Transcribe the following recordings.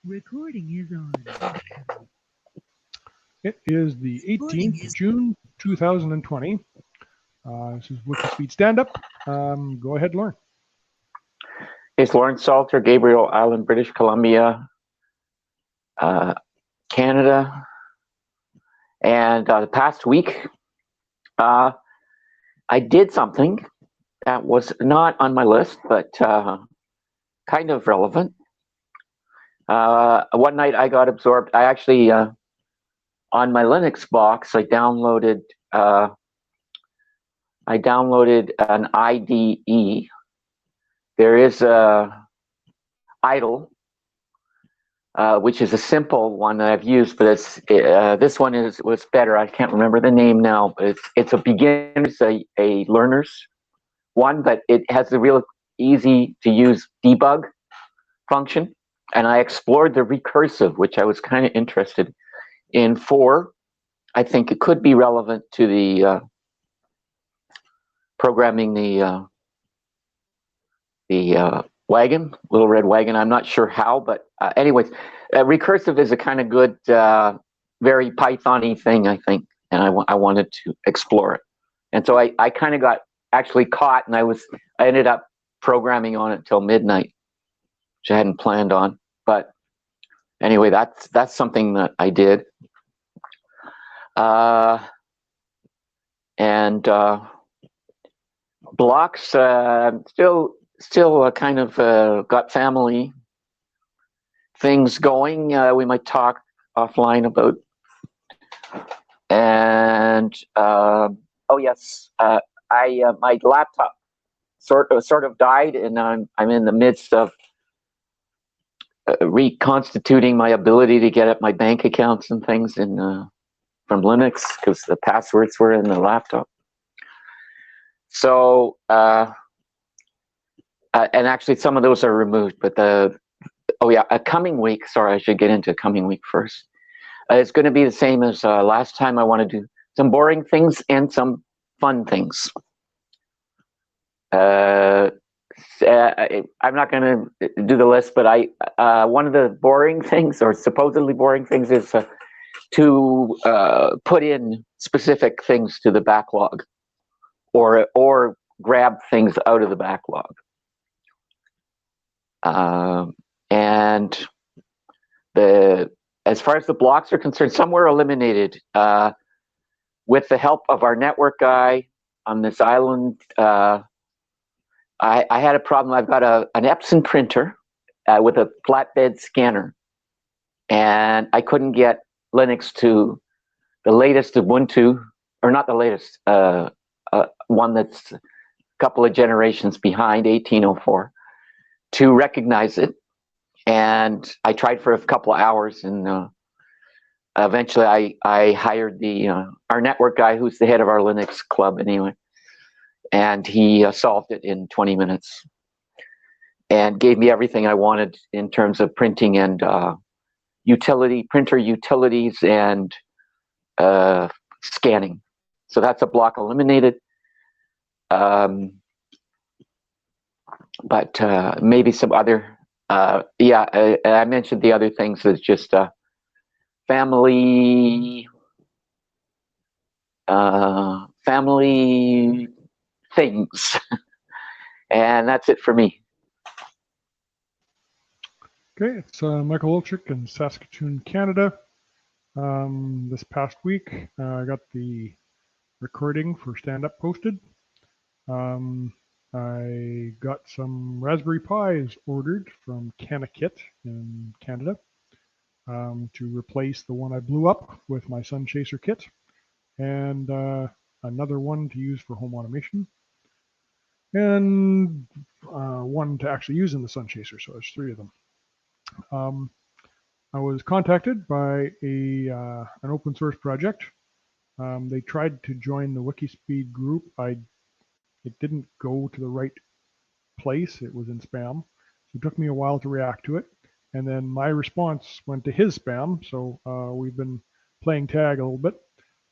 Recording is on. It is the 18th of June, 2020. This is WIKISPEED Stand-Up. Go ahead, Lauren. It's Lawrence Salter, Gabriel Island, British Columbia, Canada. And the past week, I did something that was not on my list, but kind of relevant. One night I got absorbed. I actually, on my Linux box, I downloaded an IDE. There is a idle, which is a simple one that I've used, but this one was better. I can't remember the name now, but it's a beginner's, a learner's one, but it has a real easy to use debug function. And I explored the recursive, which I was kind of interested in. I think it could be relevant to the programming the wagon, little red wagon. I'm not sure how, but anyways, recursive is a kind of good, very Python-y thing, I think, and I wanted to explore it. And so I kind of got actually caught, and I ended up programming on it till midnight, which I hadn't planned on. But anyway, that's something that I did. And blocks, still kind of got family things going. We might talk offline about. And oh yes, my laptop sort of died, and I'm in the midst of reconstituting my ability to get at my bank accounts and things from Linux, because the passwords were in the laptop. So and actually some of those are removed, but a coming week. Sorry, I should get into coming week first. It's going to be the same as last time. I want to do some boring things and some fun things. I'm not going to do the list, but one of the boring things, or supposedly boring things, is to put in specific things to the backlog, or grab things out of the backlog. And as far as the blocks are concerned, some were eliminated with the help of our network guy on this island. I had a problem. I've got an Epson printer with a flatbed scanner, and I couldn't get Linux to the latest Ubuntu, or not the latest, one that's a couple of generations behind, 1804, to recognize it. And I tried for a couple of hours, and eventually I hired our network guy, who's the head of our Linux club anyway. And he solved it in 20 minutes and gave me everything I wanted in terms of printing and printer utilities and scanning. So that's a block eliminated. But maybe some other, I mentioned the other things as just family things. And that's it for me. Okay, it's Michael Wilczyk in Saskatoon, Canada. This past week, I got the recording for stand-up posted. I got some Raspberry Pis ordered from CanaKit in Canada to replace the one I blew up with my Sun Chaser kit, and another one to use for home automation, and one to actually use in the Sun Chaser. So there's 3 of them. I was contacted by an open source project. They tried to join the WIKISPEED group. It didn't go to the right place. It was in spam. So it took me a while to react to it. And then my response went to his spam. So we've been playing tag a little bit.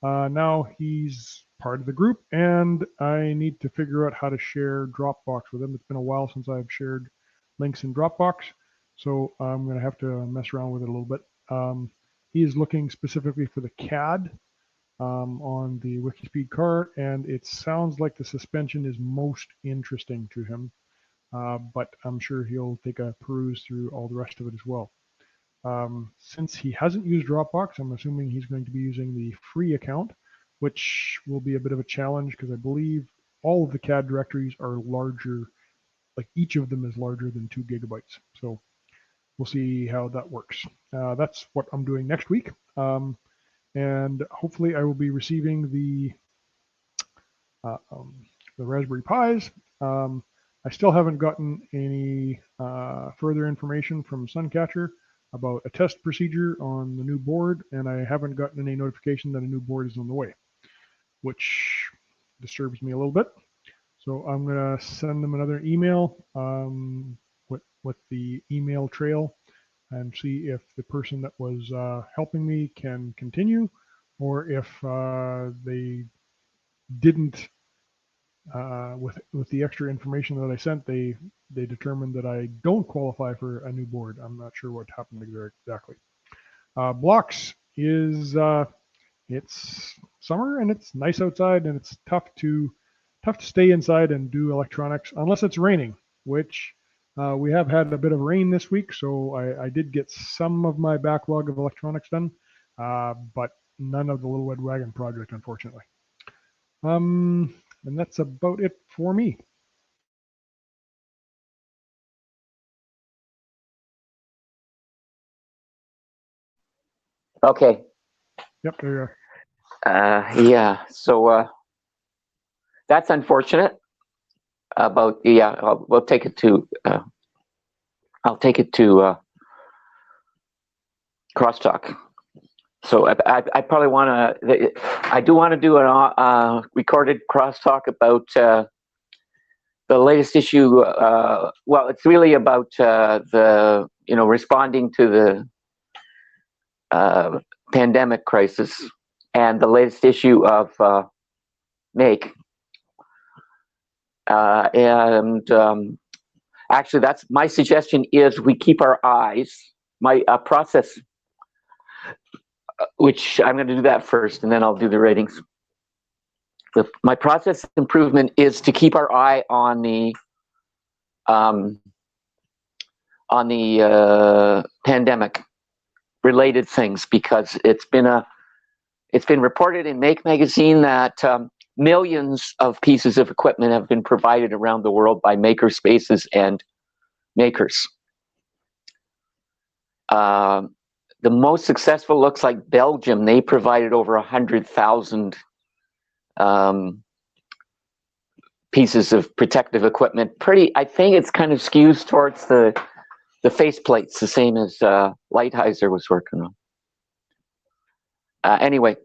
Now he's part of the group, and I need to figure out how to share Dropbox with him. It's been a while since I've shared links in Dropbox. So I'm going to have to mess around with it a little bit. He is looking specifically for the CAD on the WIKISPEED cart, and it sounds like the suspension is most interesting to him, but I'm sure he'll take a peruse through all the rest of it as well. Since he hasn't used Dropbox, I'm assuming he's going to be using the free account, which will be a bit of a challenge because I believe all of the CAD directories are larger, like each of them is larger than 2 gigabytes. So we'll see how that works. That's what I'm doing next week. And hopefully I will be receiving the Raspberry Pis. I still haven't gotten any further information from Suncatcher about a test procedure on the new board, and I haven't gotten any notification that a new board is on the way, which disturbs me a little bit. So I'm going to send them another email with the email trail and see if the person that was helping me can continue, or if they didn't, with the extra information that I sent, they determined that I don't qualify for a new board. I'm not sure what happened there exactly. Blocks is it's summer and it's nice outside, and it's tough to stay inside and do electronics unless it's raining, which we have had a bit of rain this week, so I did get some of my backlog of electronics done, but none of the Little Red Wagon project, unfortunately. And that's about it for me. Okay. Yep, there you are. Yeah. So that's unfortunate. About we'll take it to. I'll take it to crosstalk. So I probably want to. I do want to do a recorded crosstalk about the latest issue. Well, it's really about the responding to the pandemic crisis and the latest issue of Make. Actually, that's my suggestion. Is we keep our eyes. My process, which I'm going to do that first, and then I'll do the ratings. My process improvement is to keep our eye on the pandemic related things, because it's been reported in Make magazine that millions of pieces of equipment have been provided around the world by maker spaces and makers. The most successful looks like Belgium. They provided over 100,000 pieces of protective equipment. I think it's kind of skews towards the face plates, the same as Lighthizer was working on. Anyway,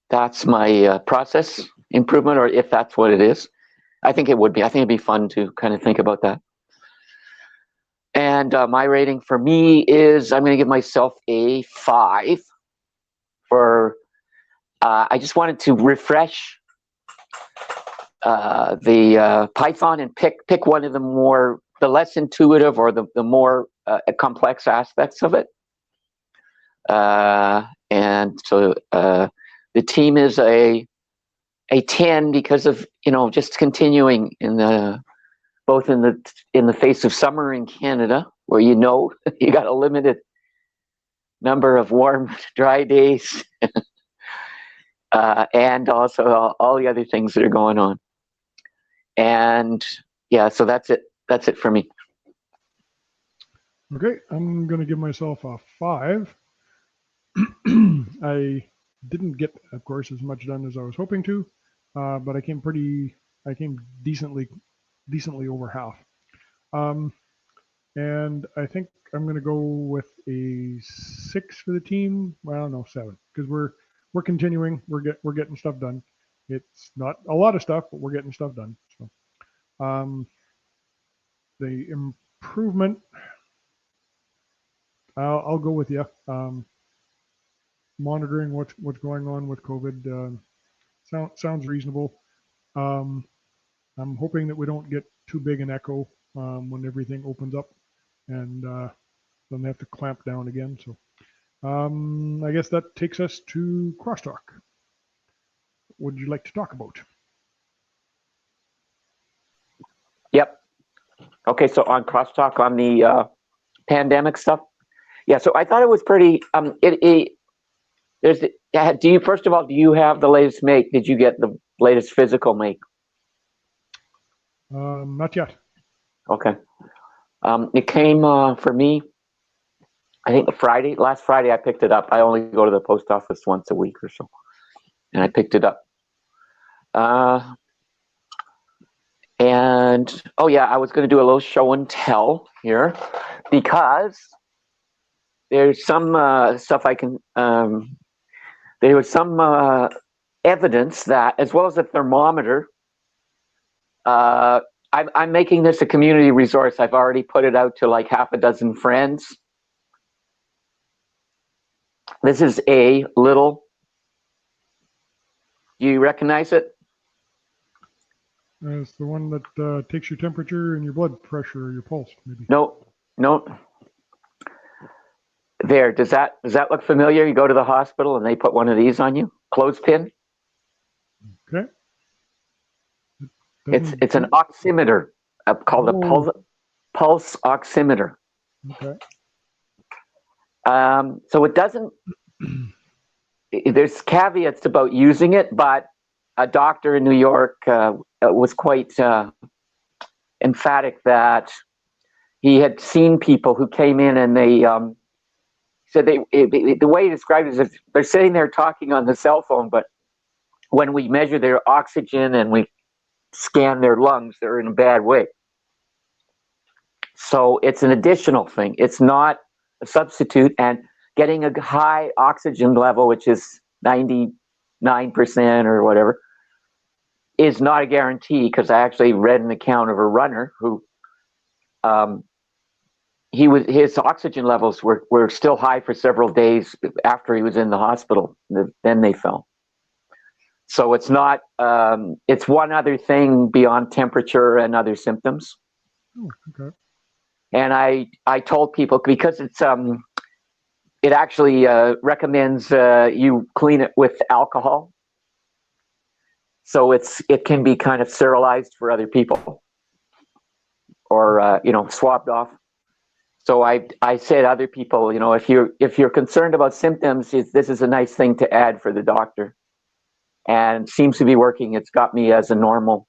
that's my process improvement, or if that's what it is. I think it would be. I think it'd be fun to kind of think about that. And my rating for me is, I'm going to give myself a 5 for, I just wanted to refresh the Python and pick one of the less intuitive or the more complex aspects of it. And so the team is a 10 because of just continuing both in the face of summer in Canada, where you got a limited number of warm, dry days, and also all the other things that are going on. And yeah, so that's it. That's it for me. Okay, I'm going to give myself a 5. I didn't get, of course, as much done as I was hoping to, but I came decently over half. And I think I'm going to go with a 6 for the team. Well, no, 7, because we're continuing. We're getting stuff done. It's not a lot of stuff, but we're getting stuff done. So, the improvement, I'll go with you. Monitoring what's going on with COVID sounds reasonable. I'm hoping that we don't get too big an echo when everything opens up, and then they have to clamp down again. So I guess that takes us to crosstalk. What would you like to talk about? Yep. Okay, so on crosstalk on the pandemic stuff. Yeah, so I thought it was pretty. Do you, first of all, do you have the latest make? Did you get the latest physical make? Not yet. Okay. It came for me, I think last Friday I picked it up. I only go to the post office once a week or so. And I picked it up. And, oh yeah, I was going to do a little show and tell here because there's some stuff I can, there was some evidence that, as well as a thermometer, I'm making this a community resource. I've already put it out to like half a dozen friends. This is a little, do you recognize it? It's the one that takes your temperature and your blood pressure or your pulse, maybe. No. There, does that look familiar? You go to the hospital and they put one of these on you, clothespin. Okay. It's an oximeter called a pulse oximeter. Okay. So it doesn't. There's caveats about using it, but a doctor in New York was quite emphatic that he had seen people who came in and they said the way he described it is they're sitting there talking on the cell phone, but when we measure their oxygen and we scan their lungs, they're in a bad way. So it's an additional thing. It's not a substitute, and getting a high oxygen level, which is 99% or whatever, is not a guarantee, because I actually read an account of a runner who his oxygen levels were still high for several days after he was in the hospital. Then they fell. So it's not. It's one other thing beyond temperature and other symptoms. Oh, okay. And I told people, because it's it actually recommends you clean it with alcohol, so it can be kind of sterilized for other people, or swabbed off. So I said other people, if you're concerned about symptoms, this is a nice thing to add for the doctor, and seems to be working. It's got me as a normal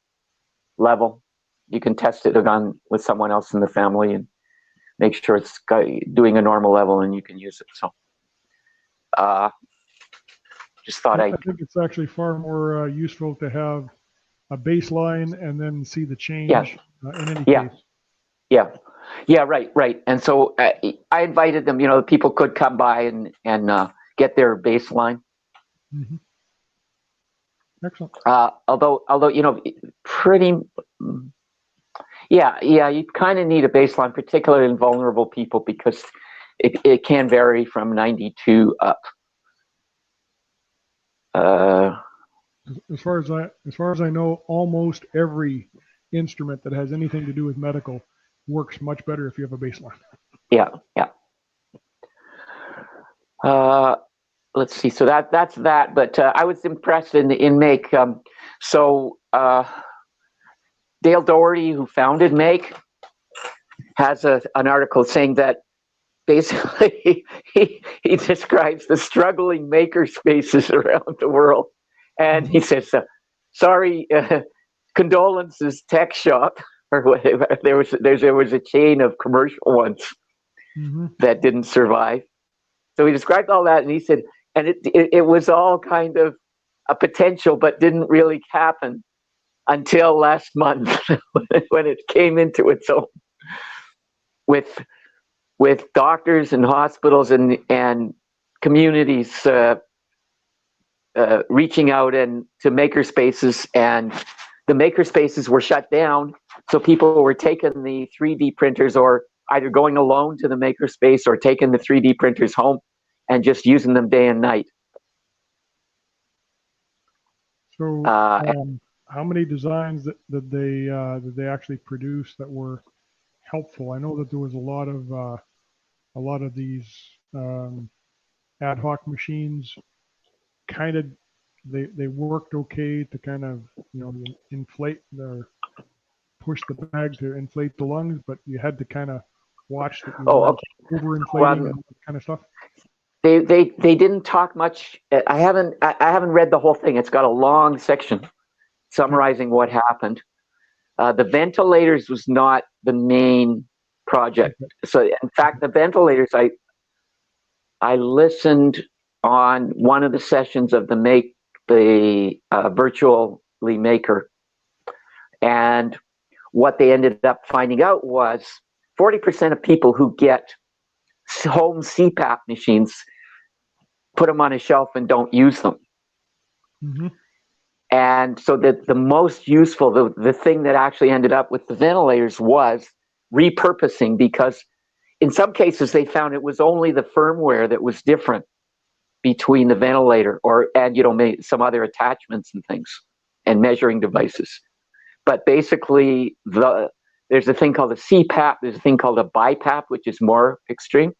level. You can test it on with someone else in the family and make sure it's doing a normal level, and you can use it. So just thought I think it's actually far more useful to have a baseline and then see the change in any case. Yeah, right. And so I invited them. People could come by and get their baseline. Mm-hmm. Excellent. Although pretty. Yeah, you kind of need a baseline, particularly in vulnerable people, because it can vary from 92 up. As far as I know, almost every instrument that has anything to do with medical works much better if you have a baseline. Yeah. Let's see. So that's that. But I was impressed in Make. So Dale Doherty, who founded Make, has an article saying that basically he describes the struggling maker spaces around the world, and he says, "Sorry, condolences, tech shop." Or whatever. There was a chain of commercial ones that didn't survive. So he described all that, and he said, and it was all kind of a potential, but didn't really happen until last month when it came into its own, with doctors and hospitals and communities reaching out and to maker spaces, and the maker spaces were shut down. So people were taking the 3D printers, or either going alone to the maker space or taking the 3D printers home and just using them day and night. So how many designs did they actually produce that were helpful? I know that there was a lot of a lot of these ad hoc machines kind of they worked okay to kind of inflate the push the bag to inflate the lungs, but you had to kind of watch that you weren't overinflating and that kind of stuff. They didn't talk much. I haven't read the whole thing. It's got a long section summarizing what happened. The ventilators was not the main project. So in fact, the ventilators, I listened on one of the sessions of the virtually maker, and what they ended up finding out was 40% of people who get home CPAP machines put them on a shelf and don't use them. Mm-hmm. And so the most useful, the thing that actually ended up with the ventilators was repurposing, because in some cases they found it was only the firmware that was different between the ventilator and some other attachments and things and measuring devices. But basically there's a thing called a CPAP, there's a thing called a BiPAP, which is more extreme.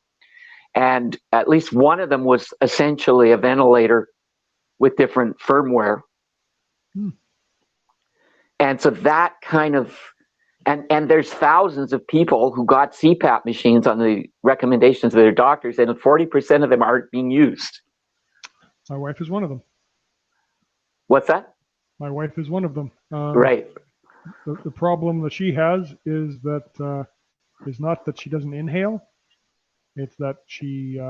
And at least one of them was essentially a ventilator with different firmware. And so that kind of, and there's thousands of people who got CPAP machines on the recommendations of their doctors, and 40% of them aren't being used. My wife is one of them. What's that? My wife is one of them. Right. The problem that she has is that is not that she doesn't inhale. It's that she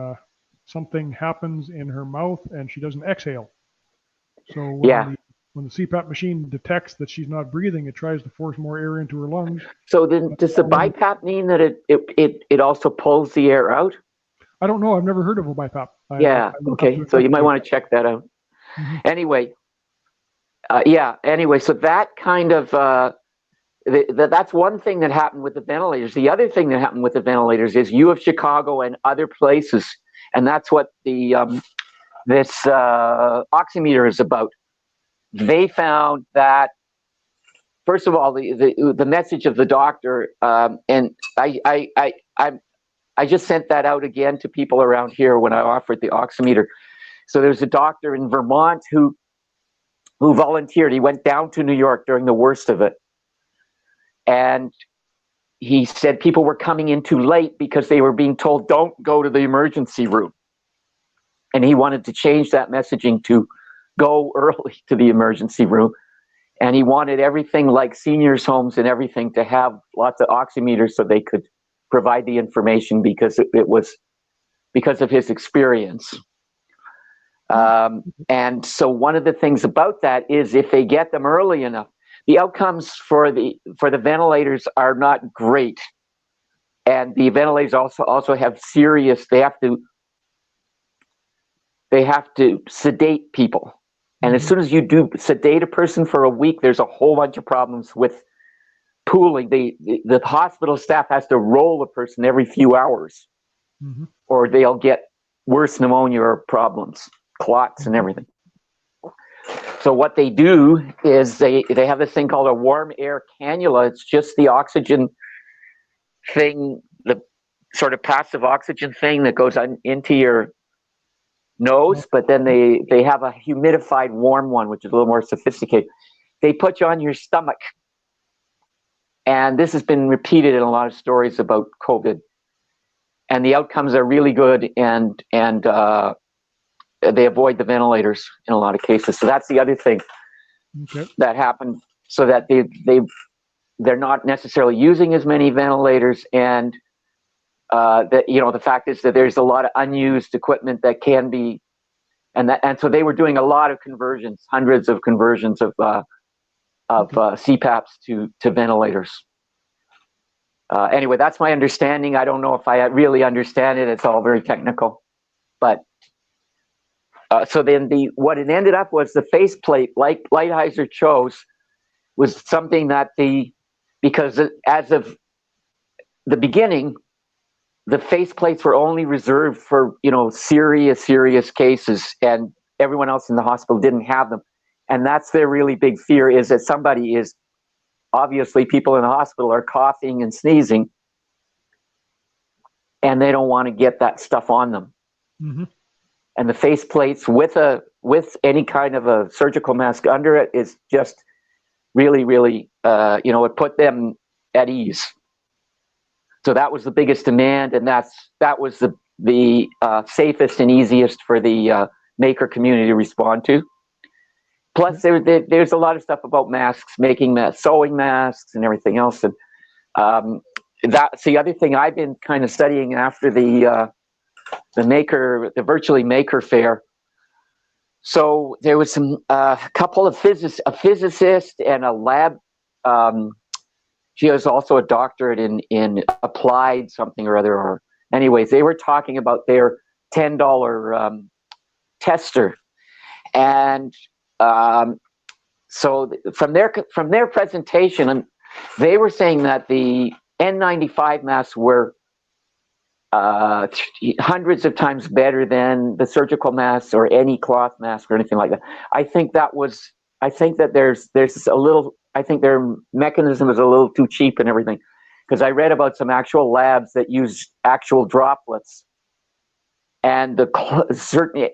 something happens in her mouth and she doesn't exhale. So when the CPAP machine detects that she's not breathing, it tries to force more air into her lungs. So then, does the BiPAP mean that it also pulls the air out? I don't know. I've never heard of a BiPAP. Okay. So you might want to check that out. Mm-hmm. Anyway, so that kind of that's one thing that happened with the ventilators. The other thing that happened with the ventilators is U of Chicago and other places, and that's what the this oximeter is about. They found that, first of all, the message of the doctor, and I just sent that out again to people around here when I offered the oximeter. So there's a doctor in Vermont who volunteered. He went down to New York during the worst of it. And he said people were coming in too late because they were being told, don't go to the emergency room. And he wanted to change that messaging to go early to the emergency room. And he wanted everything like seniors' homes and everything to have lots of oximeters so they could provide the information, because it was because of his experience. And so one of the things about that is if they get them early enough, the outcomes for the ventilators are not great. And the ventilators also have serious, they have to sedate people. And as soon as you do sedate a person for a week, there's a whole bunch of problems with pooling. The hospital staff has to roll a person every few hours, or they'll get worse pneumonia or problems, clots and everything. So what they do is they have this thing called a warm air cannula. It's just the oxygen thing, the sort of passive oxygen thing that goes into your nose, but then they have a humidified warm one, which is a little more sophisticated. They put you on your stomach. And this has been repeated in a lot of stories about COVID. And the outcomes are really good, and they avoid the ventilators in a lot of cases. So that's the other thing that happened, so that they're not necessarily using as many ventilators, and the fact is that there's a lot of unused equipment that can be, and so they were doing a lot of conversions, hundreds of conversions of CPAPs to ventilators. Anyway, that's my understanding. I don't know if I really understand it. It's all very technical, but so then what it ended up was the faceplate, like Lighthizer chose, was something that because as of the beginning, the faceplates were only reserved for serious cases, and everyone else in the hospital didn't have them. And that's their really big fear, is that somebody is, obviously people in the hospital are coughing and sneezing, and they don't want to get that stuff on them. Mm-hmm. And the face plates with any kind of a surgical mask under it is just really, really, it put them at ease. So that was the biggest demand, and that was the safest and easiest for the maker community to respond to. Plus, there's a lot of stuff about masks, making masks, sewing masks, and everything else. And that's the other thing I've been kind of studying after the virtually maker fair. So there was a couple of a physicist and a lab. She has also a doctorate in applied something or other. Or anyways, they were talking about their $10 tester, and so from their presentation, they were saying that the N95 masks were hundreds of times better than the surgical masks or any cloth mask or anything like that. I think that there's a little. I think their mechanism is a little too cheap and everything, because I read about some actual labs that use actual droplets, and the certain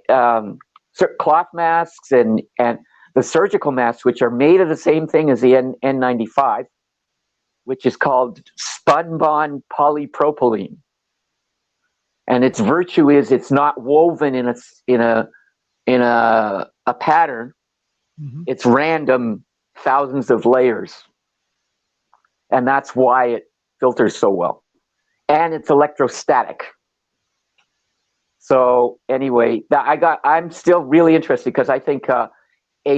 cloth masks and the surgical masks, which are made of the same thing as the N95, which is called spun-bond polypropylene. And its virtue is it's not woven in a pattern. Mm-hmm. It's random, thousands of layers, and that's why it filters so well. And it's electrostatic. So anyway, I'm still really interested, because I think a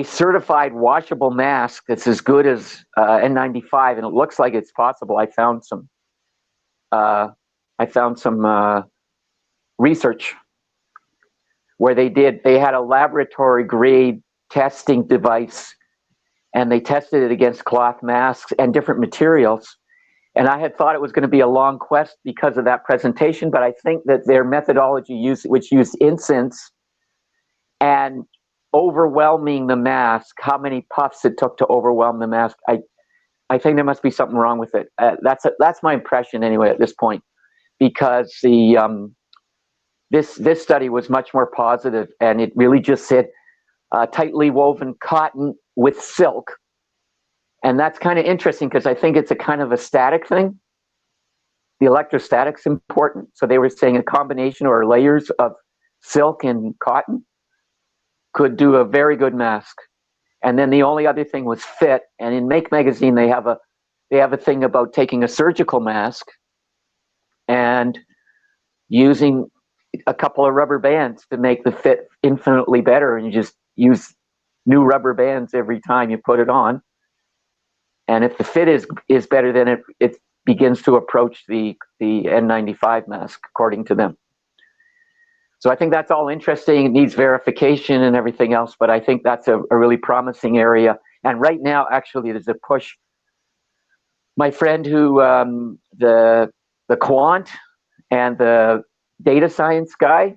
certified washable mask that's as good as N95, and it looks like it's possible. I found some research where they had a laboratory grade testing device, and they tested it against cloth masks and different materials. And I had thought it was going to be a long quest because of that presentation, but I think that their methodology which used incense and overwhelming the mask, how many puffs it took to overwhelm the mask, I think there must be something wrong with it. That's my impression anyway at this point, because this study was much more positive, and it really just said tightly woven cotton with silk. And that's kind of interesting, because I think it's a kind of a static thing. The electrostatic's important. So they were saying a combination or layers of silk and cotton could do a very good mask. And then the only other thing was fit. And in Make Magazine, they have a thing about taking a surgical mask and using a couple of rubber bands to make the fit infinitely better. And you just use new rubber bands every time you put it on. And if the fit is better, then it begins to approach the N95 mask, according to them. So I think that's all interesting. It needs verification and everything else, but I think that's a really promising area. And right now, actually, there's a push. My friend who, the quant and the data science guy,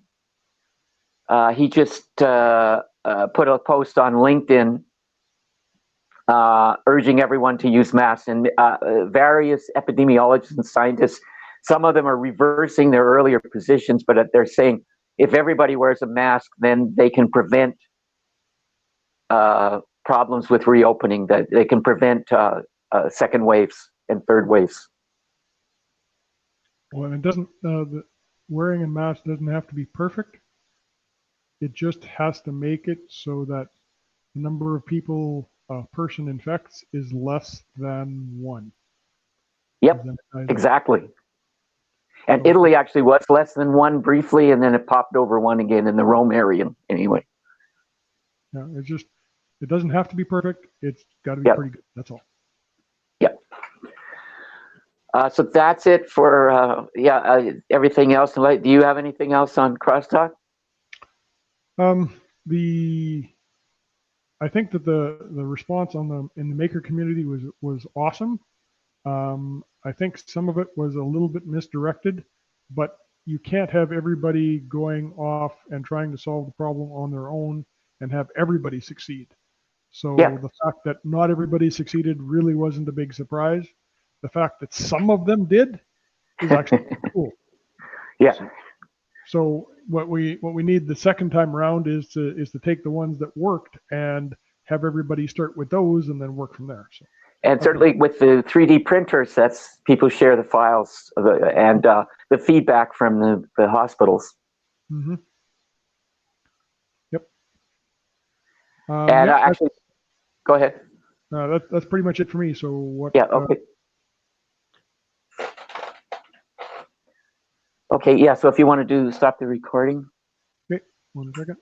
he just put a post on LinkedIn urging everyone to use masks, and various epidemiologists and scientists, some of them are reversing their earlier positions, but they're saying if everybody wears a mask, then they can prevent problems with reopening, that they can prevent second waves and third waves. Well, it doesn't, wearing a mask doesn't have to be perfect. It just has to make it so that the number of people a person infects is less than one. Yep, exactly. And Italy actually was less than one briefly, and then it popped over one again in the Rome area anyway. Yeah, it doesn't have to be perfect. It's got to be pretty good. That's all. Yep. So that's it for everything else. Do you have anything else on Crosstalk? I think that the response in the maker community was awesome. I think some of it was a little bit misdirected, but you can't have everybody going off and trying to solve the problem on their own and have everybody succeed. So the fact that not everybody succeeded really wasn't a big surprise. The fact that some of them did is actually cool. Yeah. So what we need the second time around is to take the ones that worked and have everybody start with those and then work from there. So. And certainly with the 3D printers, that's people share the files and the feedback from the hospitals. Mm-hmm. Yep. And yeah, actually, go ahead. That's pretty much it for me. So what? Yeah. Okay. Okay. Yeah. So if you want to stop the recording. Okay. 1 second.